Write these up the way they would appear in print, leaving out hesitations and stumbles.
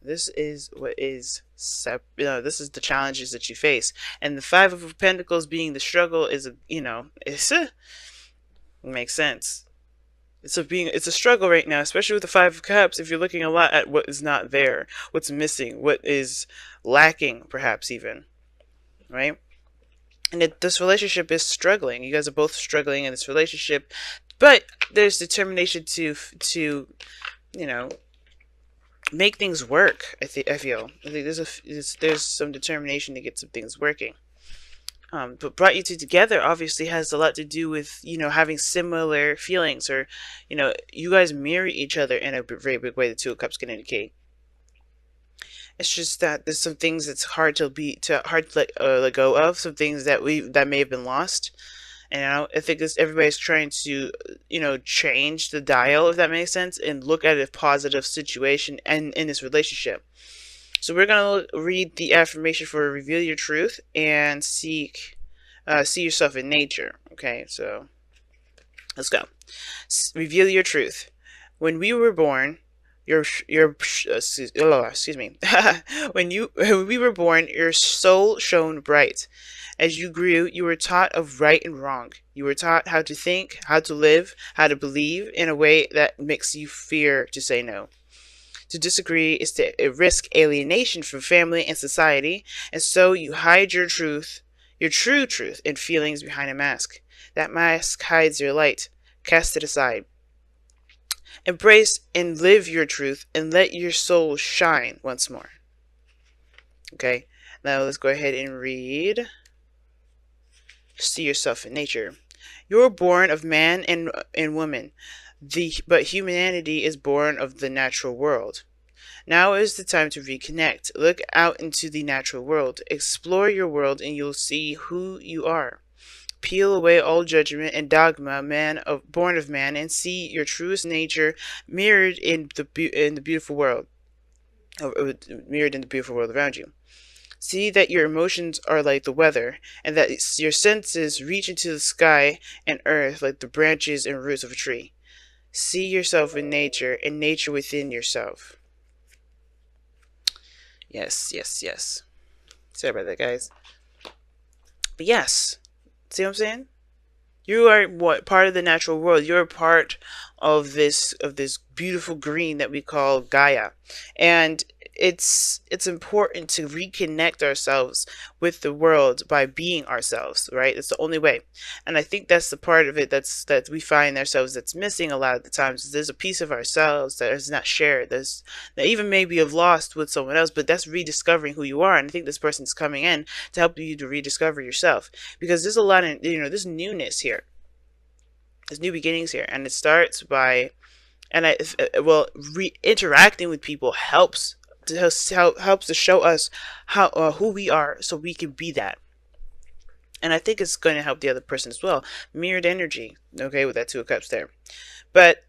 This is what is this is the challenges that you face, and the Five of Pentacles being the struggle is it makes sense. It's a struggle right now, especially with the Five of Cups. If you're looking a lot at what is not there, what's missing, what is lacking, perhaps even, right? And this relationship is struggling. You guys are both struggling in this relationship, but there's determination to you know make things work. I feel there's some determination to get some things working. But brought you two together obviously has a lot to do with having similar feelings, or you guys mirror each other in a very big way. The Two of Cups can indicate. It's just that there's some things that's hard to let go of. Some things that may have been lost. And I think everybody's trying to, change the dial, if that makes sense, and look at a positive situation and in this relationship. So we're gonna read the affirmation for reveal your truth and see yourself in nature. Okay, so let's go. Reveal your truth. When we were born, excuse me. When we were born, your soul shone bright. As you grew, you were taught of right and wrong. You were taught how to think, how to live, how to believe in a way that makes you fear to say no. To disagree is to risk alienation from family and society, and so you hide your true truth and feelings behind a mask. That mask hides your light. Cast it aside. Embrace and live your truth and let your soul shine once more. Okay, now let's go ahead and read. See yourself in nature. You were born of man and woman, but humanity is born of the natural world. Now is the time to reconnect. Look out into the natural world. Explore your world and you'll see who you are. Peel away all judgment and dogma, born of man, and see your truest nature mirrored in the beautiful world, mirrored in the beautiful world around you. See that your emotions are like the weather, and that your senses reach into the sky and earth like the branches and roots of a tree. See yourself in nature, and nature within yourself. Yes, yes, yes. Sorry about that, guys. But yes. See what I'm saying? You are part of the natural world. You're part of this beautiful green that we call Gaia, and it's important to reconnect ourselves with the world by being ourselves. Right? It's the only way, and I think that's the part of it that we find ourselves that's missing a lot of the times. There's a piece of ourselves that is not shared. That even maybe have lost with someone else, but that's rediscovering who you are. And I think this person's coming in to help you to rediscover yourself, because there's a lot of there's newness here. There's new beginnings here, and it starts by interacting with people helps to show us how who we are, so we can be that. And I think it's going to help the other person as well. Mirrored energy, okay, with that Two of Cups there. But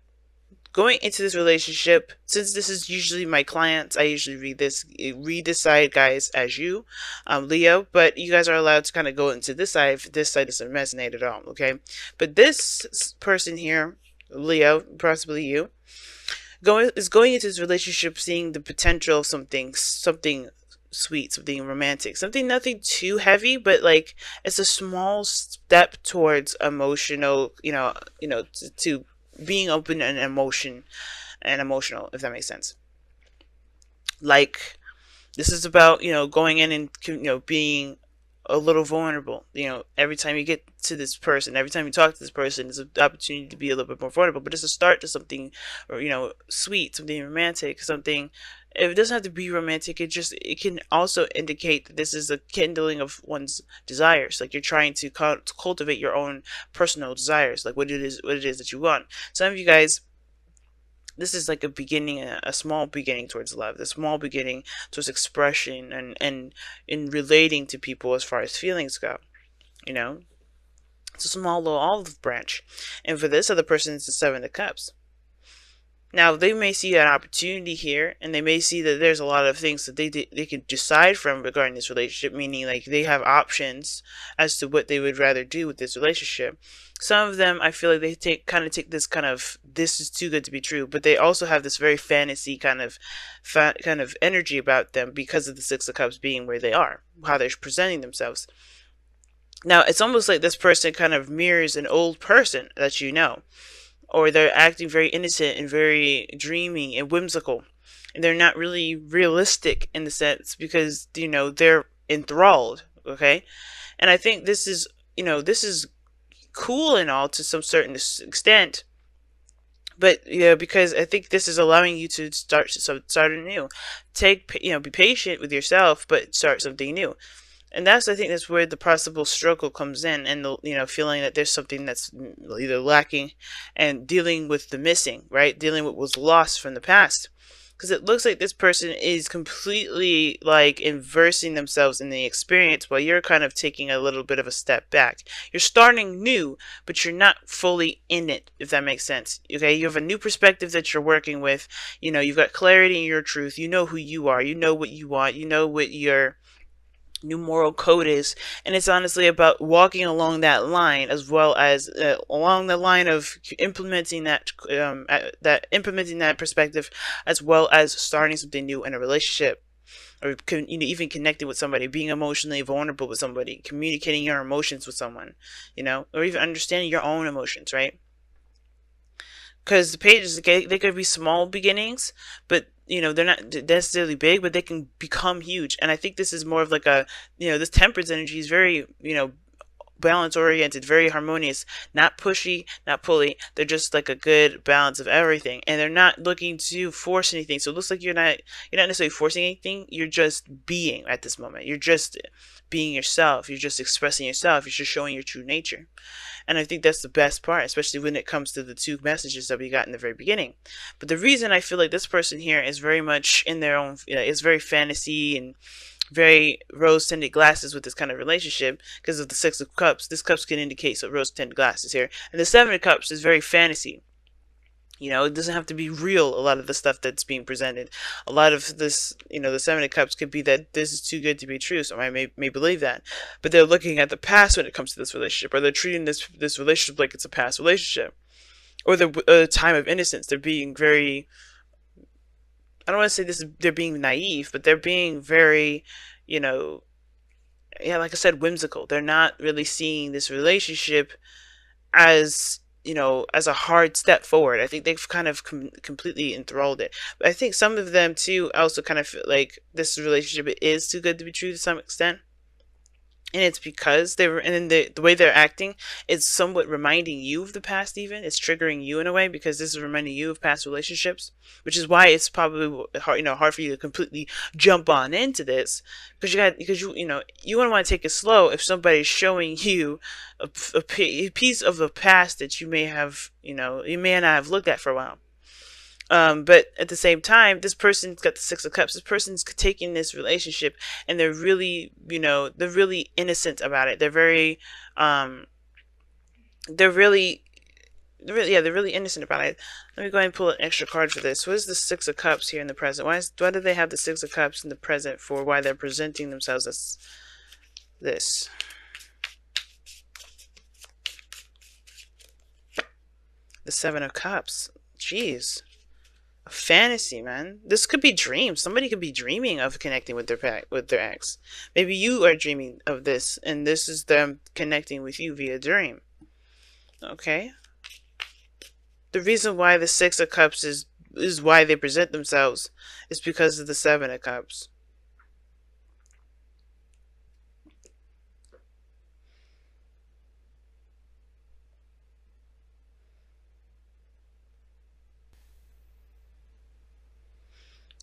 going into this relationship, since this is usually my clients, I usually read this side, guys, as you, Leo. But you guys are allowed to kind of go into this side if this side doesn't resonate at all, okay? But this person here, Leo, possibly you, is going into this relationship seeing the potential of something sweet, something romantic, nothing too heavy, but like it's a small step towards emotional, to being open and emotional, if that makes sense. Like, this is about going in and being a little vulnerable. Every time you get to this person, every time you talk to this person, it's an opportunity to be a little bit more vulnerable. But it's a start to something, or sweet, something romantic, something. It doesn't have to be romantic. It can also indicate that this is a kindling of one's desires. Like, you're trying to cultivate your own personal desires, like what it is that you want. Some of you guys, this is like a beginning, a small beginning towards love, the small beginning towards expression and in relating to people as far as feelings go. It's a small little olive branch. And for this other person, it's the Seven of Cups. Now they may see an opportunity here, and they may see that there's a lot of things that they could decide from regarding this relationship, meaning like they have options as to what they would rather do with this relationship. Some of them, I feel like they take this kind of, this is too good to be true, but they also have this very fantasy kind of energy about them because of the Six of Cups being where they are, how they're presenting themselves. Now it's almost like this person kind of mirrors an old person that you know, or they're acting very innocent and very dreamy and whimsical, and they're not really realistic in the sense because they're enthralled. Okay, and I think this is this is cool and all to some certain extent, but because I think this is allowing you to start anew. Take be patient with yourself, but start something new. And I think that's where the possible struggle comes in, and the feeling that there's something that's either lacking, and dealing with the missing, right? Dealing with what was lost from the past, because it looks like this person is completely like inversing themselves in the experience, while you're kind of taking a little bit of a step back. You're starting new, but you're not fully in it, if that makes sense. Okay, you have a new perspective that you're working with. You've got clarity in your truth. You know who you are. You know what you want. You know what your new moral code is, and it's honestly about walking along that line, as well as along the line of implementing implementing that perspective, as well as starting something new in a relationship, or even connecting with somebody, being emotionally vulnerable with somebody, communicating your emotions with someone, or even understanding your own emotions, right? Because the pages, they could be small beginnings, but they're not necessarily big, but they can become huge. And I think this is more of like a, this temperance energy is very, balance oriented, very harmonious, not pushy, not pulley. They're just like a good balance of everything, and they're not looking to force anything. So it looks like you're not necessarily forcing anything. You're just being at this moment. You're just being yourself. You're just expressing yourself. You're just showing your true nature. And I think that's the best part, especially when it comes to the two messages that we got in the very beginning. But the reason I feel like this person here is very much in their own, is very fantasy and very rose-tinted glasses with this kind of relationship, because of the Six of Cups. This cups can indicate some rose-tinted glasses here. And the Seven of Cups is very fantasy. It doesn't have to be real, a lot of the stuff that's being presented. A lot of this, the Seven of Cups could be that this is too good to be true, so I may believe that. But they're looking at the past when it comes to this relationship, or they're treating this relationship like it's a past relationship. Or the time of innocence. They're being very, I don't want to say they're being naive, but they're being very, like I said, whimsical. They're not really seeing this relationship as as a hard step forward. I think they've kind of completely enthralled it. But I think some of them too also kind of feel like this relationship is too good to be true to some extent. And it's because and the way they're acting is somewhat reminding you of the past. Even it's triggering you in a way, because this is reminding you of past relationships, which is why it's probably hard for you to completely jump on into this, because you want to take it slow if somebody's showing you a piece of the past that you may not have looked at for a while. But at the same time, this person's got the Six of Cups. This person's taking this relationship, and they're really, they're really innocent about it. They're very, they're really, they're really innocent about it. Let me go ahead and pull an extra card for this. What is the Six of Cups here in the present? Why do they have the Six of Cups in the present for why they're presenting themselves as this? The Seven of Cups. Jeez. A fantasy, man. This could be dreams. Somebody could be dreaming of connecting with their ex. Maybe you are dreaming of this, and this is them connecting with you via dream. Okay. The reason why the Six of Cups is why they present themselves is because of the Seven of Cups.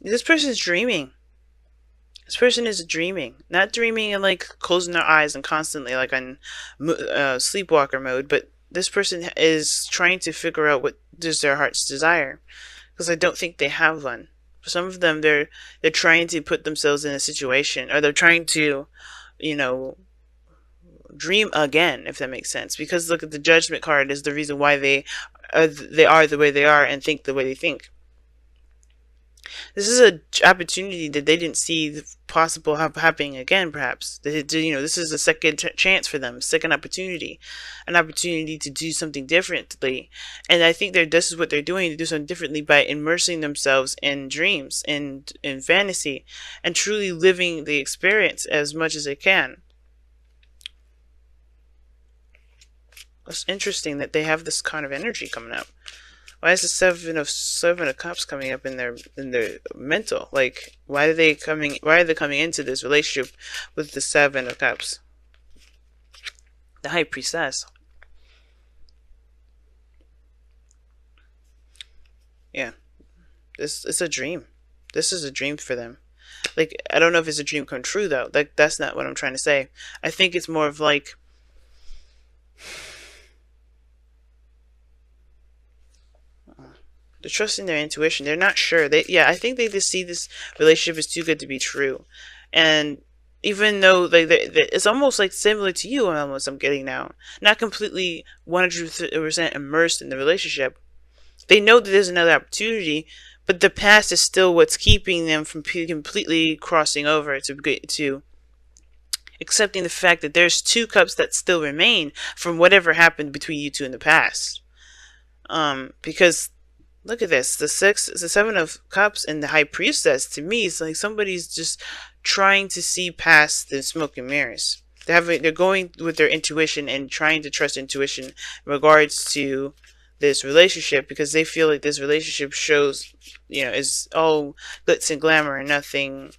This person's dreaming. This person is dreaming. Not dreaming and like closing their eyes and constantly like on sleepwalker mode, but this person is trying to figure out what is their heart's desire, because I don't think they have one. For some of them, they're trying to put themselves in a situation, or they're trying to, dream again, if that makes sense. Because look at the Judgment card is the reason why they are the way they are and think the way they think. This is a opportunity that they didn't see possible happening again. Perhaps this is a second chance for them, second opportunity, an opportunity to do something differently. And I think this is what they're doing, to do something differently by immersing themselves in dreams and in fantasy, and truly living the experience as much as they can. It's interesting that they have this kind of energy coming up. Why is the seven of cups coming up in their mental? Like, why are they coming into this relationship with the 7 of cups? The high priestess. Yeah. This it's a dream. This is a dream for them. Like, I don't know if it's a dream come true though. Like, that's not what I'm trying to say. I think it's more of like, they're trusting their intuition. They're not sure. I think they just see this relationship is too good to be true, and even though it's almost like similar to you, almost I'm getting now, not completely 100% immersed in the relationship. They know that there's another opportunity, but the past is still what's keeping them from completely crossing over to accepting the fact that there's 2 cups that still remain from whatever happened between you two in the past. Because look at this. The 7 of cups and the high priestess, to me, it's like somebody's just trying to see past the smoke and mirrors. They're going with their intuition and trying to trust intuition in regards to this relationship, because they feel like this relationship shows, is all glitz and glamour and nothing.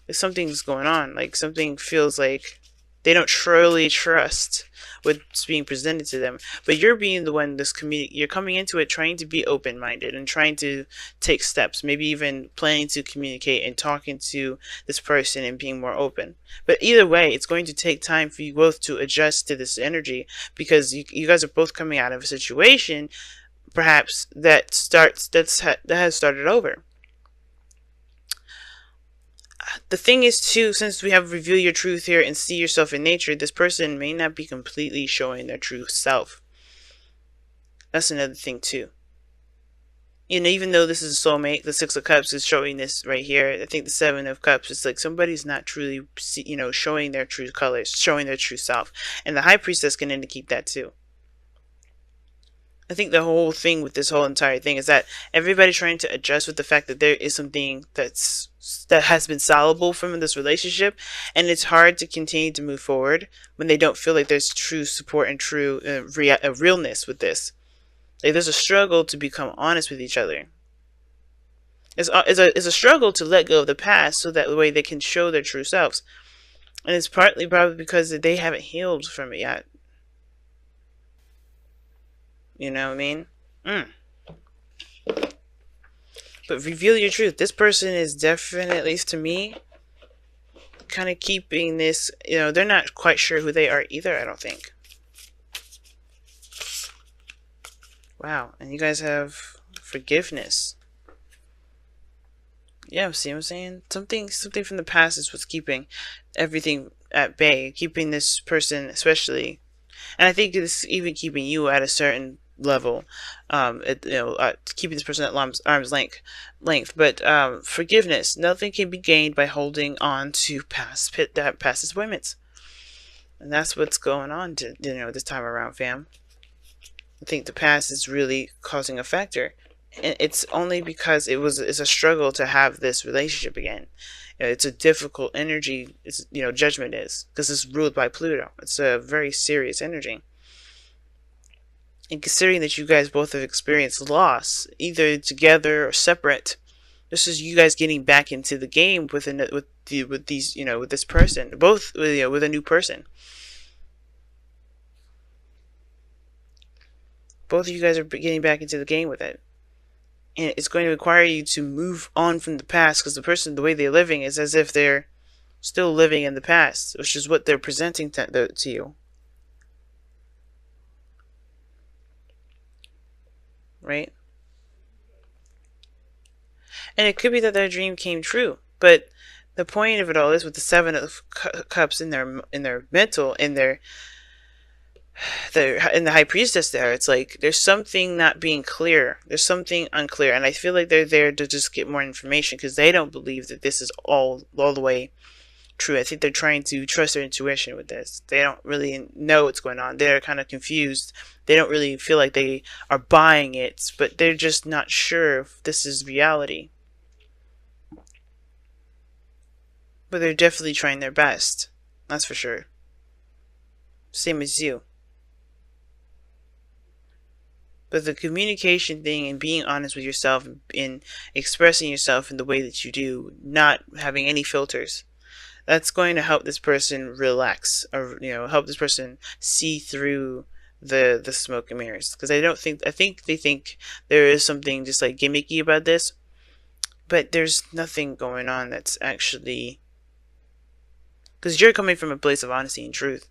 Something's going on. Like, something feels like they don't truly trust what's being presented to them. But you're being the one you're coming into it trying to be open-minded and trying to take steps, maybe even planning to communicate and talking to this person and being more open. But either way, it's going to take time for you both to adjust to this energy, because you guys are both coming out of a situation perhaps that has started over. The thing is too, since we have reveal your truth here and see yourself in nature, this person may not be completely showing their true self. That's another thing too. Even though this is a soulmate, the 6 of cups is showing this right here. I think the 7 of cups, it's like somebody's not truly, showing their true colors, showing their true self. And the high priestess can indicate that too. I think the whole thing with this whole entire thing is that everybody's trying to adjust with the fact that there is something that has been solvable from this relationship, and it's hard to continue to move forward when they don't feel like there's true support and true realness with this. Like, there's a struggle to become honest with each other. It's a struggle to let go of the past so that way they can show their true selves, and it's partly probably because they haven't healed from it yet. You know what I mean? But reveal your truth. This person is definitely, at least to me, kind of keeping this, they're not quite sure who they are either, I don't think. Wow. And you guys have forgiveness. Yeah, see what I'm saying? Something from the past is what's keeping everything at bay, keeping this person especially. And I think it's even keeping you at a certain level, keeping this person at arm's length. But forgiveness, nothing can be gained by holding on to past disappointments, and that's what's going on this time around, fam. I think the past is really causing a factor, and it's only because it's a struggle to have this relationship again. It's a difficult energy. Judgment is, because it's ruled by Pluto. It's a very serious energy. And considering that you guys both have experienced loss, either together or separate, this is you guys getting back into the game with this person, both with a new person. Both of you guys are getting back into the game with it, and it's going to require you to move on from the past, because the way they're living is as if they're still living in the past, which is what they're presenting to you. Right? And it could be that their dream came true, but the point of it all is, with the 7 of cups in their mental, in their the high priestess there, it's like there's something not being clear. There's something unclear, and I feel like they're there to just get more information because they don't believe that this is all the way true. I think they're trying to trust their intuition with this. They don't really know what's going on. They're kind of confused. They don't really feel like they are buying it, but they're just not sure if this is reality. But they're definitely trying their best. That's for sure. Same as you. But the communication thing and being honest with yourself and expressing yourself in the way that you do, not having any filters, that's going to help this person relax, or help this person see through the smoke and mirrors. Because I think they think there is something just like gimmicky about this, but there's nothing going on that's actually, because you're coming from a place of honesty and truth.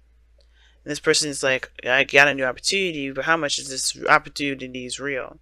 And this person is like, I got a new opportunity, but how much is this opportunity is real?